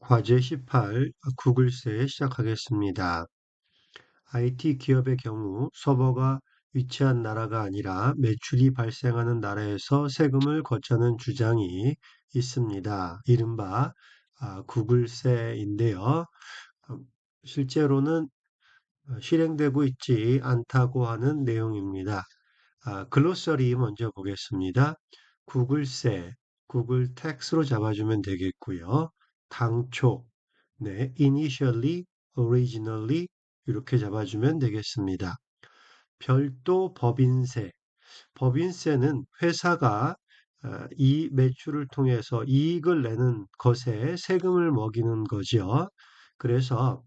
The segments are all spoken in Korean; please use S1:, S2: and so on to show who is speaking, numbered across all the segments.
S1: 과제 18 구글세 시작하겠습니다. IT 기업의 경우 서버가 위치한 나라가 아니라 매출이 발생하는 나라에서 세금을 걷자는 주장이 있습니다. 이른바 구글세인데요. 어, 실제로는 실행되고 있지 않다고 하는 내용입니다. 글로서리 먼저 보겠습니다. 구글세, 구글 텍스로 잡아주면 되겠고요. 당초, 네, initially, originally 이렇게 잡아주면 되겠습니다. 별도 법인세, 법인세는 회사가 이 매출을 통해서 이익을 내는 것에 세금을 먹이는 거죠. 그래서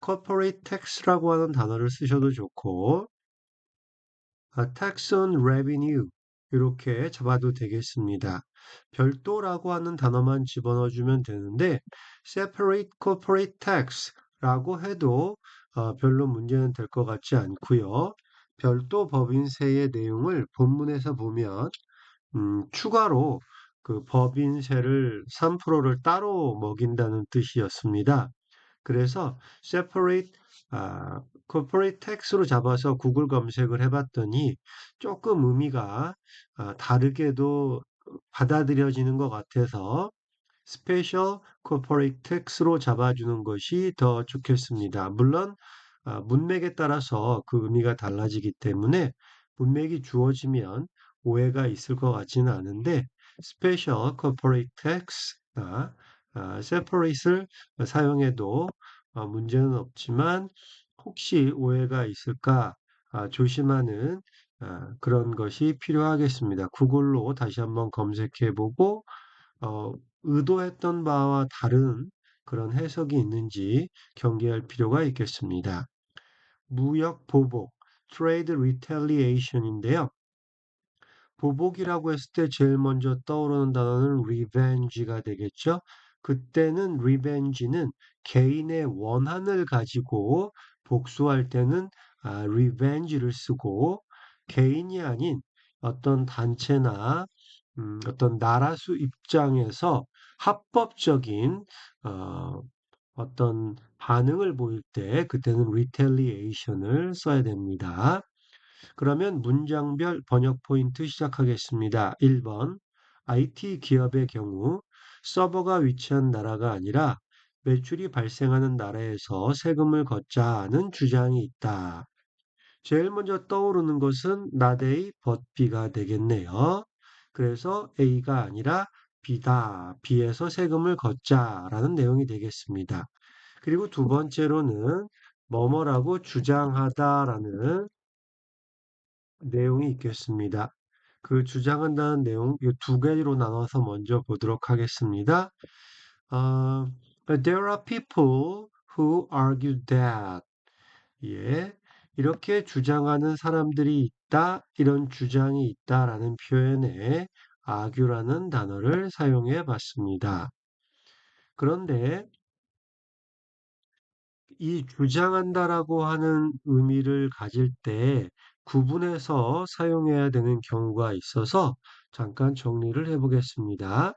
S1: corporate tax라고 하는 단어를 쓰셔도 좋고 tax on revenue 이렇게 잡아도 되겠습니다. 별도라고 하는 단어만 집어넣어주면 되는데 separate corporate tax라고 해도 별로 문제는 될 것 같지 않고요. 별도 법인세의 내용을 본문에서 보면 추가로 그 법인세를 3%를 따로 먹인다는 뜻이었습니다. 그래서 separate corporate tax로 잡아서 구글 검색을 해봤더니 조금 의미가 다르게도 받아들여지는 것 같아서 special corporate tax로 잡아주는 것이 더 좋겠습니다. 물론 문맥에 따라서 그 의미가 달라지기 때문에 문맥이 주어지면 오해가 있을 것 같지는 않은데 special corporate tax나 separate을 사용해도 문제는 없지만 혹시 오해가 있을까 조심하는 그런 것이 필요하겠습니다. 구글로 다시 한번 검색해보고 어, 의도했던 바와 다른 그런 해석이 있는지 경계할 필요가 있겠습니다. 무역 보복, trade retaliation인데요. 보복이라고 했을 때 제일 먼저 떠오르는 단어는 revenge가 되겠죠. 그때는 revenge는 개인의 원한을 가지고 복수할 때는 revenge를 쓰고 개인이 아닌 어떤 단체나 어떤 나라수 입장에서 합법적인 어, 어떤 반응을 보일 때 그때는 retaliation을 써야 됩니다. 그러면 문장별 번역 포인트 시작하겠습니다. 1번, IT 기업의 경우 서버가 위치한 나라가 아니라 매출이 발생하는 나라에서 세금을 걷자는 주장이 있다. 제일 먼저 떠오르는 것은 not A, but B가 되겠네요. 그래서 A가 아니라 B다. B에서 세금을 걷자라는 내용이 되겠습니다. 그리고 두 번째로는 뭐뭐라고 주장하다라는 내용이 있겠습니다. 그 주장한다는 내용 이 두 가지로 나눠서 먼저 보도록 하겠습니다. 어, There are people who argue that 예, 이렇게 주장하는 사람들이 있다, 이런 주장이 있다라는 표현에 argue라는 단어를 사용해 봤습니다. 그런데 이 주장한다라고 하는 의미를 가질 때 구분해서 사용해야 되는 경우가 있어서 잠깐 정리를 해보겠습니다.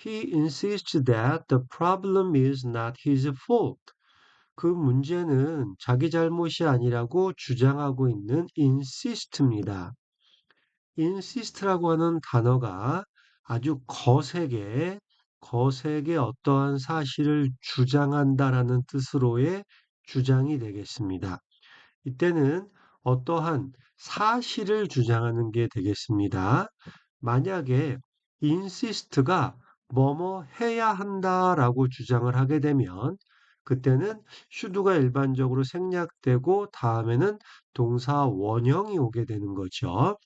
S1: He insists that the problem is not his fault. 그 문제는 자기 잘못이 아니라고 주장하고 있는 insist입니다. insist라고 하는 단어가 아주 거세게 어떠한 사실을 주장한다라는 뜻으로의 주장이 되겠습니다. 이때는 어떠한 사실을 주장하는 게 되겠습니다. 만약에 insist가 뭐뭐 해야 한다라고 주장을 하게 되면 그때는 should가 일반적으로 생략되고 다음에는 동사 원형이 오게 되는 거죠.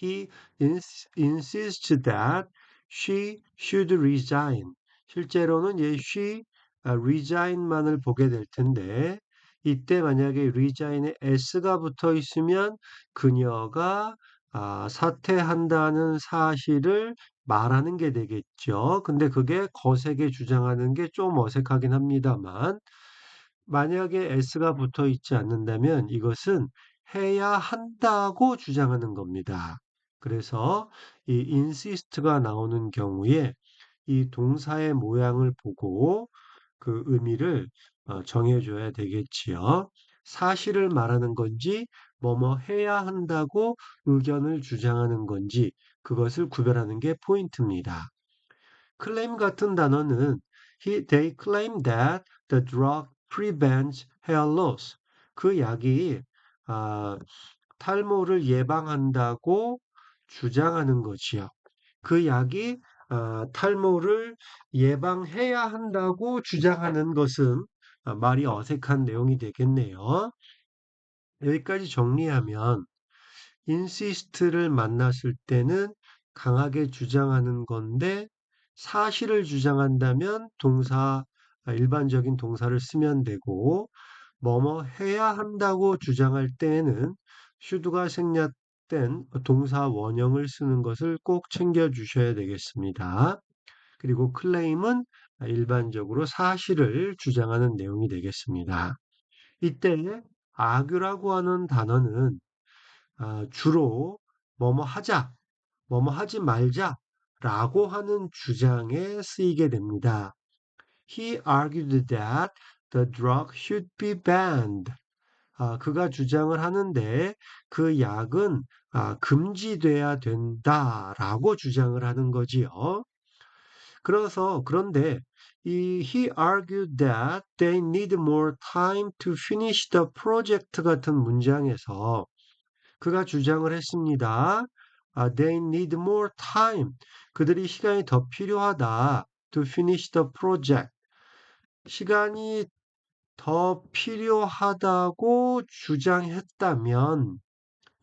S1: He insists that she should resign. 실제로는 she resign만을 보게 될 텐데 이때 만약에 resign에 s가 붙어 있으면 그녀가 사퇴한다는 사실을 말하는 게 되겠죠. 근데 그게 거세게 주장하는 게 좀 어색하긴 합니다만 만약에 s가 붙어 있지 않는다면 이것은 해야 한다고 주장하는 겁니다. 그래서 이 insist가 나오는 경우에 이 동사의 모양을 보고 그 의미를 정해줘야 되겠지요. 사실을 말하는 건지, 뭐뭐 해야 한다고 의견을 주장하는 건지, 그것을 구별하는 게 포인트입니다. claim 같은 단어는 they claim that the drug prevents hair loss. 그 약이 아, 탈모를 예방한다고 주장하는 거지요. 그 약이 탈모를 예방해야 한다고 주장하는 것은 말이 어색한 내용이 되겠네요. 여기까지 정리하면 insist를 만났을 때는 강하게 주장하는 건데 사실을 주장한다면 일반적인 동사를 쓰면 되고 뭐뭐 해야 한다고 주장할 때에는 should가 생략된 동사 원형을 쓰는 것을 꼭 챙겨 주셔야 되겠습니다. 그리고 claim은 일반적으로 사실을 주장하는 내용이 되겠습니다. 이때 argue라고 하는 단어는 주로 뭐뭐 하자, 뭐뭐 하지 말자 라고 하는 주장에 쓰이게 됩니다. He argued that the drug should be banned. 그가 주장을 하는데 그 약은 금지돼야 된다라고 주장을 하는 거지요. 그런데 he argued that they need more time to finish the project 같은 문장에서 그가 주장을 했습니다. They need more time. 그들이 시간이 더 필요하다. To finish the project. 시간이 더 필요하다고 주장했다면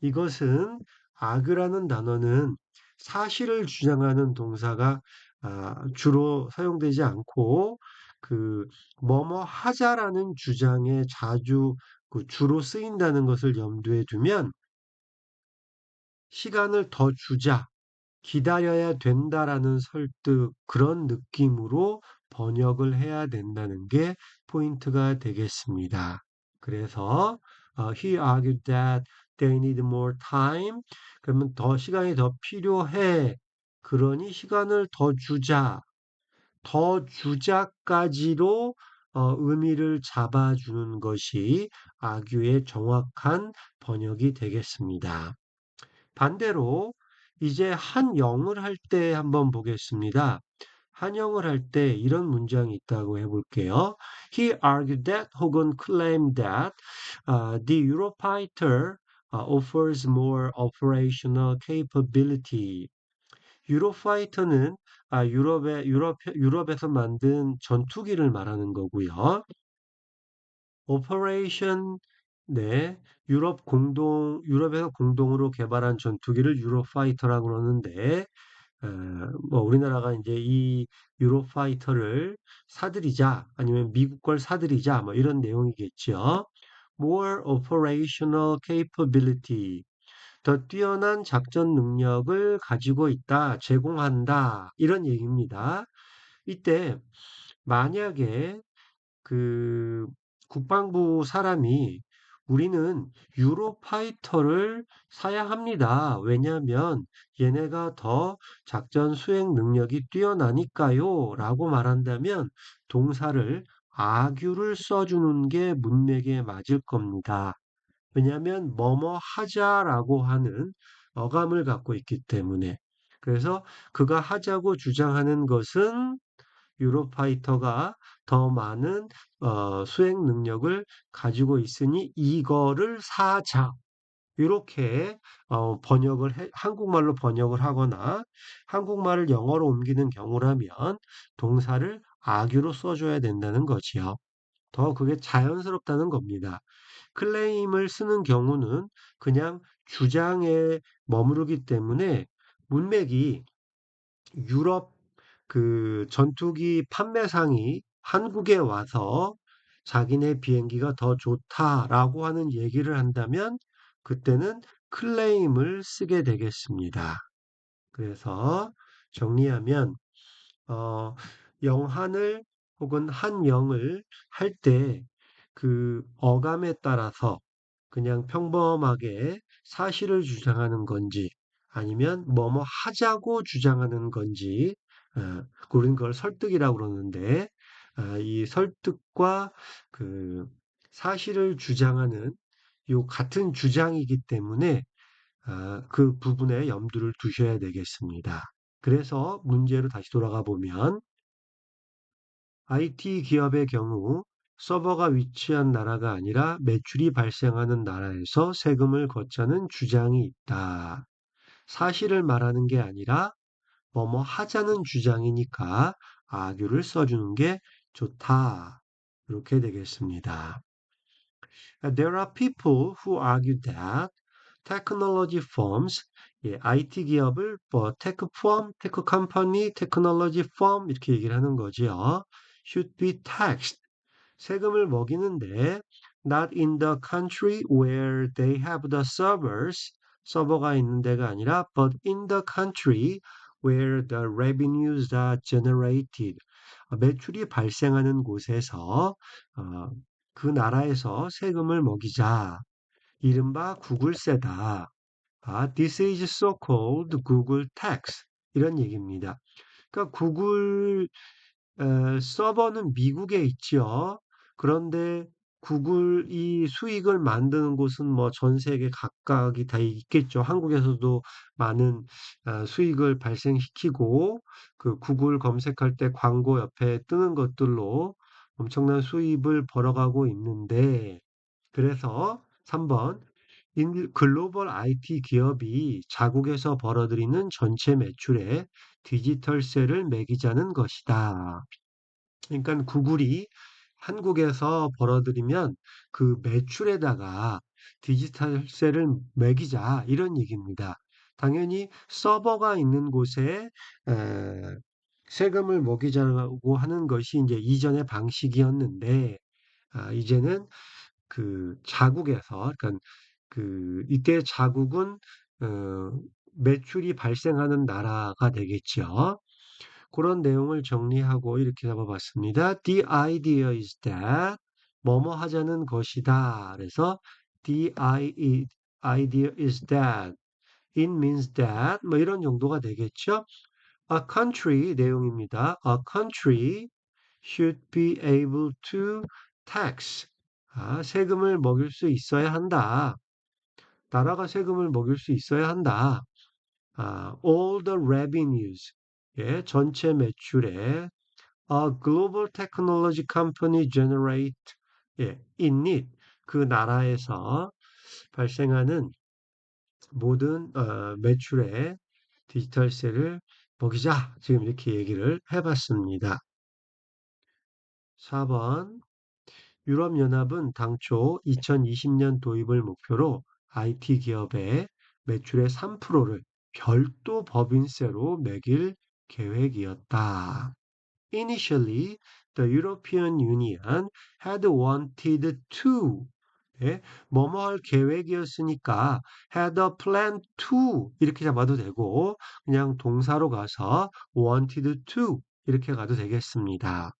S1: 이것은 아그라는 단어는 사실을 주장하는 동사가 주로 사용되지 않고 그 뭐뭐 하자라는 주장에 자주 주로 쓰인다는 것을 염두에 두면 시간을 더 주자, 기다려야 된다라는 설득, 그런 느낌으로 번역을 해야 된다는 게 포인트가 되겠습니다. 그래서 he argued that they need more time. 그러면 시간이 더 필요해. 그러니 시간을 더 주자. 더 주자까지로 의미를 잡아주는 것이 argue의 정확한 번역이 되겠습니다. 반대로 이제 한영을 할 때 한번 보겠습니다. 한영을 할 때 이런 문장이 있다고 해볼게요. He argued that 혹은 claimed that the Eurofighter offers more operational capability. 유로파이터는 유럽에서 만든 전투기를 말하는 거고요. 오퍼레이션 네, 유럽에서 공동으로 개발한 전투기를 유로파이터라고 그러는데, 뭐 우리나라가 이제 이 유로파이터를 사들이자 아니면 미국 걸 사들이자 뭐 이런 내용이겠죠. More operational capability. 더 뛰어난 작전 능력을 가지고 있다, 제공한다 이런 얘기입니다. 이때 만약에 그 국방부 사람이 우리는 유로파이터를 사야 합니다. 왜냐하면 얘네가 더 작전 수행 능력이 뛰어나니까요. 라고 말한다면 동사를 아규를 써주는 게 문맥에 맞을 겁니다. 왜냐하면 뭐뭐 하자라고 하는 어감을 갖고 있기 때문에. 그래서 그가 하자고 주장하는 것은 유로파이터가 더 많은 수행 능력을 가지고 있으니 이거를 사자. 이렇게 한국말로 번역을 하거나 한국말을 영어로 옮기는 경우라면 동사를 아규로 써줘야 된다는 거지요. 더 그게 자연스럽다는 겁니다. 클레임을 쓰는 경우는 그냥 주장에 머무르기 때문에 문맥이 유럽 전투기 판매상이 한국에 와서 자기네 비행기가 더 좋다라고 하는 얘기를 한다면 그때는 클레임을 쓰게 되겠습니다. 그래서 정리하면 어, 영한을 혹은 한영을 할 때 그 어감에 따라서 그냥 평범하게 사실을 주장하는 건지 아니면 뭐뭐 하자고 주장하는 건지 우리는 그걸 설득이라고 그러는데, 이 설득과 그 사실을 주장하는 요 같은 주장이기 때문에 그 부분에 염두를 두셔야 되겠습니다. 그래서 문제로 다시 돌아가 보면 IT 기업의 경우 서버가 위치한 나라가 아니라 매출이 발생하는 나라에서 세금을 걷자는 주장이 있다. 사실을 말하는 게 아니라 뭐뭐 하자는 주장이니까 아규를 써주는 게 좋다. 이렇게 되겠습니다. There are people who argue that technology firms, 예, IT 기업을 뭐 테크 firm, 테크 컴퍼니, 테크놀로지 firm 이렇게 얘기를 하는 거죠. should be taxed. 세금을 먹이는데 not in the country where they have the servers, 서버가 있는 데가 아니라 but in the country where the revenues are generated. 매출이 발생하는 곳에서 어, 그 나라에서 세금을 먹이자. 이른바 구글세다. This is so-called Google tax. 이런 얘기입니다. 그러니까 구글 서버는 미국에 있죠. 그런데 구글이 수익을 만드는 곳은 뭐 전 세계 각각이 다 있겠죠. 한국에서도 많은 수익을 발생시키고 그 구글 검색할 때 광고 옆에 뜨는 것들로 엄청난 수입을 벌어가고 있는데 그래서 3번 글로벌 IT 기업이 자국에서 벌어들이는 전체 매출에 디지털세를 매기자는 것이다. 그러니까 구글이 한국에서 벌어들이면 그 매출에다가 디지털세를 매기자 이런 얘기입니다. 당연히 서버가 있는 곳에 에, 세금을 매기자고 하는 것이 이제 이전의 방식이었는데 이제는 그 자국에서 그러니까 그 이때 자국은 어, 매출이 발생하는 나라가 되겠죠. 그런 내용을 정리하고 이렇게 잡아봤습니다. The idea is that 뭐뭐 하자는 것이다. 그래서 idea is that it means that 뭐 이런 정도가 되겠죠. A country 내용입니다. A country should be able to tax. 세금을 먹일 수 있어야 한다. 나라가 세금을 먹일 수 있어야 한다. all the revenues. 예, 전체 매출에 a global technology company generate 예, in it. 그 나라에서 발생하는 모든 매출에 디지털세를 먹이자. 지금 이렇게 얘기를 해봤습니다. 4번 유럽연합은 당초 2020년 도입을 목표로 IT 기업의 매출의 3%를 별도 법인세로 매길 계획이었다. Initially, the European Union had wanted to 예, 뭐뭐 할 계획이었으니까 had a plan to 이렇게 잡아도 되고 그냥 동사로 가서 wanted to 이렇게 가도 되겠습니다.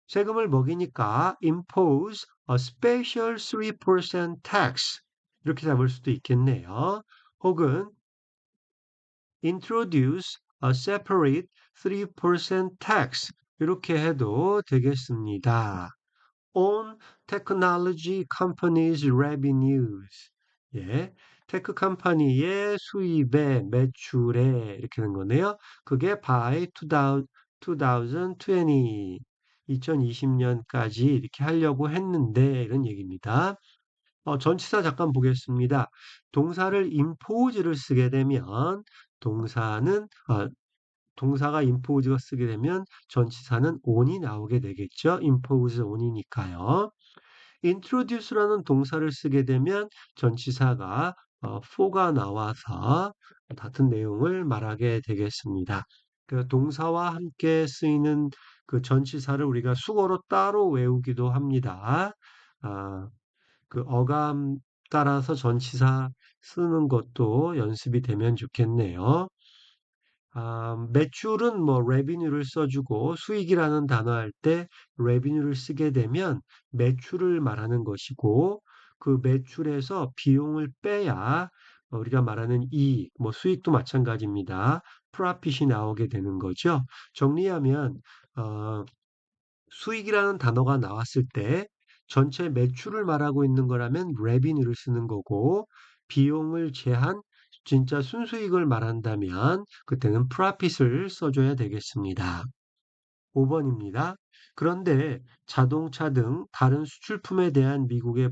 S1: 세금을 먹이니까 impose a special 3% tax 이렇게 잡을 수도 있겠네요. 혹은 introduce a separate 3% tax 이렇게 해도 되겠습니다. on technology companies' revenues. 예, 테크 컴퍼니의 수입에 매출에 이렇게 된 거네요. 그게 by 2020, 2020년까지 이렇게 하려고 했는데 이런 얘기입니다. 전치사 잠깐 보겠습니다. 동사를 impose를 쓰게 되면 동사는 동사가 impose가 쓰게 되면 전치사는 on이 나오게 되겠죠. impose on이니까요. introduce라는 동사를 쓰게 되면 전치사가 for가 나와서 같은 내용을 말하게 되겠습니다. 그 동사와 함께 쓰이는 그 전치사를 우리가 수어로 따로 외우기도 합니다. 아, 그 어감 따라서 전치사 쓰는 것도 연습이 되면 좋겠네요. 매출은 뭐 revenue를 써주고 수익이라는 단어 할 때 revenue를 쓰게 되면 매출을 말하는 것이고 그 매출에서 비용을 빼야 우리가 말하는 이익, 뭐 수익도 마찬가지입니다. profit이 나오게 되는 거죠. 정리하면 어, 수익이라는 단어가 나왔을 때 전체 매출을 말하고 있는 거라면 revenue를 쓰는 거고 비용을 제한 진짜 순수익을 말한다면 그때는 profit을 써줘야 되겠습니다. 5번입니다. 그런데 자동차 등 다른 수출품에 대한 미국의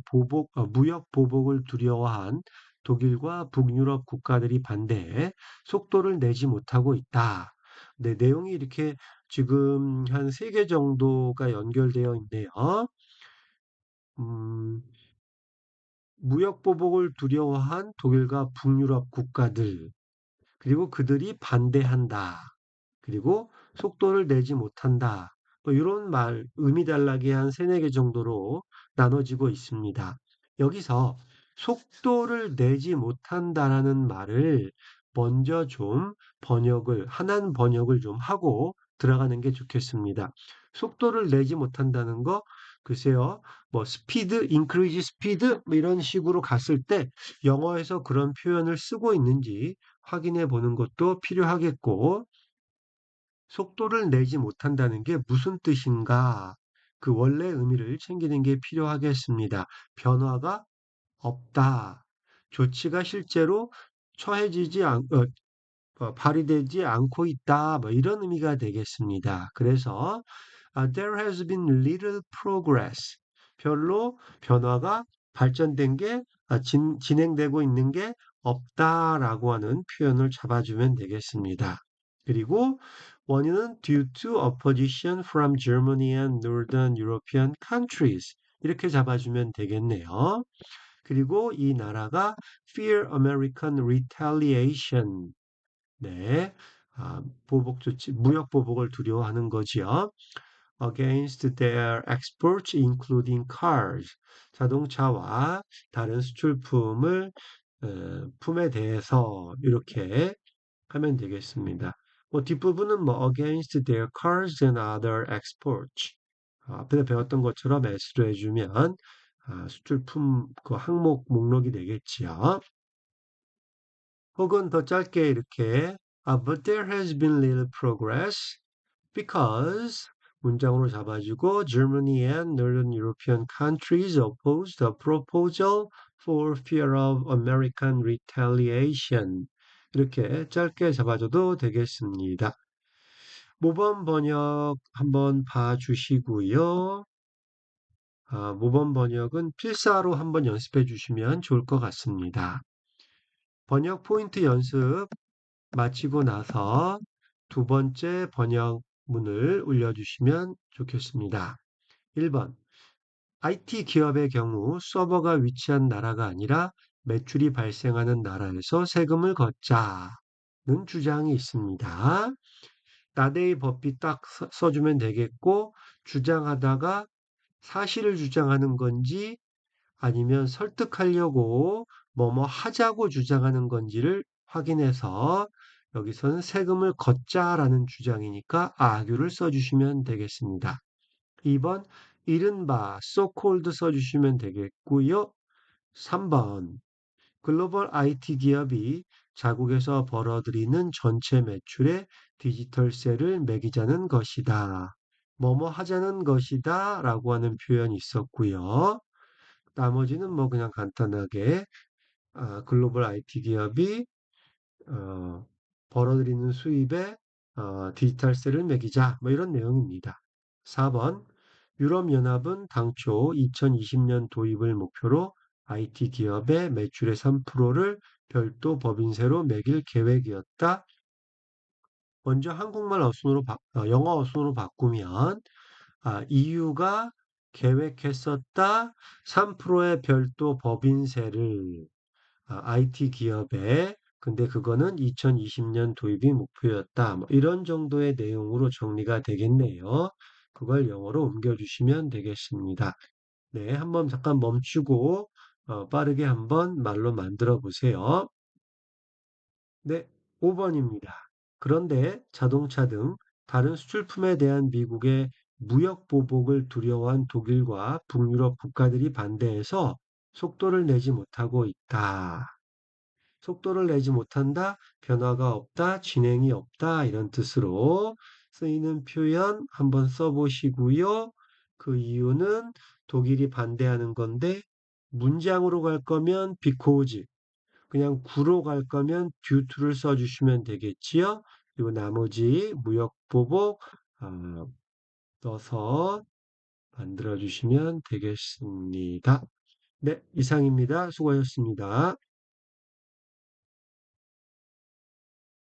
S1: 무역 보복을 두려워한 독일과 북유럽 국가들이 반대해 속도를 내지 못하고 있다. 네, 내용이 이렇게 지금 한 세 개 정도가 연결되어 있네요. 음, 무역 보복을 두려워한 독일과 북유럽 국가들, 그리고 그들이 반대한다. 그리고 속도를 내지 못한다. 뭐 이런 말, 의미달라기 한 세네 개 정도로 나눠지고 있습니다. 여기서 속도를 내지 못한다라는 말을 먼저 좀 한한 번역을 좀 하고 들어가는 게 좋겠습니다. 속도를 내지 못한다는 거, 글쎄요, 뭐 스피드, 인크리지 스피드 뭐 이런 식으로 갔을 때 영어에서 그런 표현을 쓰고 있는지 확인해 보는 것도 필요하겠고, 속도를 내지 못한다는 게 무슨 뜻인가? 그 원래 의미를 챙기는 게 필요하겠습니다. 변화가 없다. 조치가 실제로 처해지지 않, 발휘되지 않고 있다. 뭐 이런 의미가 되겠습니다. 그래서 there has been little progress. 별로 변화가 발전된 게 진행되고 있는 게 없다라고 하는 표현을 잡아주면 되겠습니다. 그리고 원인은 due to opposition from Germany and Northern European countries. 이렇게 잡아주면 되겠네요. 그리고 이 나라가 fear American retaliation. 네. 보복 조치, 무역 보복을 두려워하는 거지요. Against their exports, including cars. 자동차와 다른 수출품을 품에 대해서 이렇게 하면 되겠습니다. 뭐 뒷부분은 뭐 against their cars and other exports. 앞에서 배웠던 것처럼 S로 해주면 수출품 그 항목 목록이 되겠지요. 혹은 더 짧게 이렇게 but there has been little progress because 문장으로 잡아주고 Germany and Northern European countries opposed the proposal for fear of American retaliation. 이렇게 짧게 잡아줘도 되겠습니다. 모범 번역 한번 봐주시고요. 모범 번역은 필사로 한번 연습해 주시면 좋을 것 같습니다. 번역 포인트 연습 마치고 나서 두 번째 번역문을 올려주시면 좋겠습니다. 1번. IT 기업의 경우 서버가 위치한 나라가 아니라 매출이 발생하는 나라에서 세금을 걷자는 주장이 있습니다. 나데이 법비 딱 써주면 되겠고, 주장하다가 사실을 주장하는 건지 아니면 설득하려고 뭐뭐 하자고 주장하는 건지를 확인해서 여기서는 세금을 걷자라는 주장이니까 아규를 써주시면 되겠습니다. 2번 이른바 so-called 써주시면 되겠고요. 3번 글로벌 IT 기업이 자국에서 벌어들이는 전체 매출에 디지털세를 매기자는 것이다. 뭐뭐 하자는 것이다 라고 하는 표현이 있었고요. 나머지는 뭐 그냥 간단하게 글로벌 IT 기업이 어, 벌어들이는 수입에 디지털세를 매기자 뭐 이런 내용입니다. 4번 유럽연합은 당초 2020년 도입을 목표로 IT 기업의 매출의 3%를 별도 법인세로 매길 계획이었다. 먼저 한국말 영어 어순으로 바꾸면 EU가 계획했었다 3%의 별도 법인세를 IT 기업에 근데 그거는 2020년 도입이 목표였다. 뭐 이런 정도의 내용으로 정리가 되겠네요. 그걸 영어로 옮겨주시면 되겠습니다. 네, 한번 잠깐 멈추고 빠르게 한번 말로 만들어 보세요. 네, 5번입니다. 그런데 자동차 등 다른 수출품에 대한 미국의 무역 보복을 두려워한 독일과 북유럽 국가들이 반대해서 속도를 내지 못하고 있다. 속도를 내지 못한다, 변화가 없다, 진행이 없다 이런 뜻으로 쓰이는 표현 한번 써보시고요. 그 이유는 독일이 반대하는 건데 문장으로 갈 거면 because, 그냥 구로 갈 거면 due to를 써주시면 되겠지요. 그리고 나머지 무역보복 넣어서 만들어 주시면 되겠습니다. 네, 이상입니다. 수고하셨습니다.